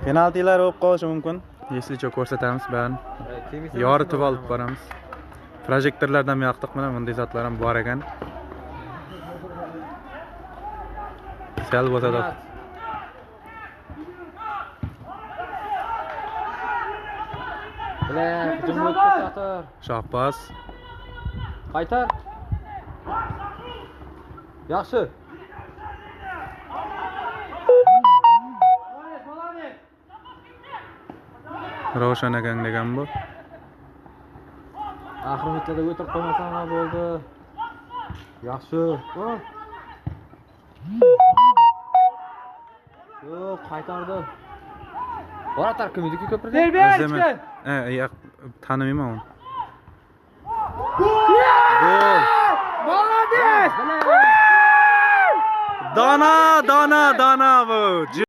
Penaltilar bo'lib qolishi mumkin. Eslicha ko'rsatamiz barini. Yoritib olib boramiz. Projektorlardan yoqdiq mana bunday zotlar ham bor ekan. Sal bo'lsa-da Shahboz Qaytar. Yaxshi. Ravshan akang degan bu. Axir bitada o'tirib qo'ymasam nima bo'ldi? Yaxshi. Yo'q, qaytardi. Bora tarkim edi-ku ko'prida. O'zim tanimayman uni. Gol! Молодец! Dona bu.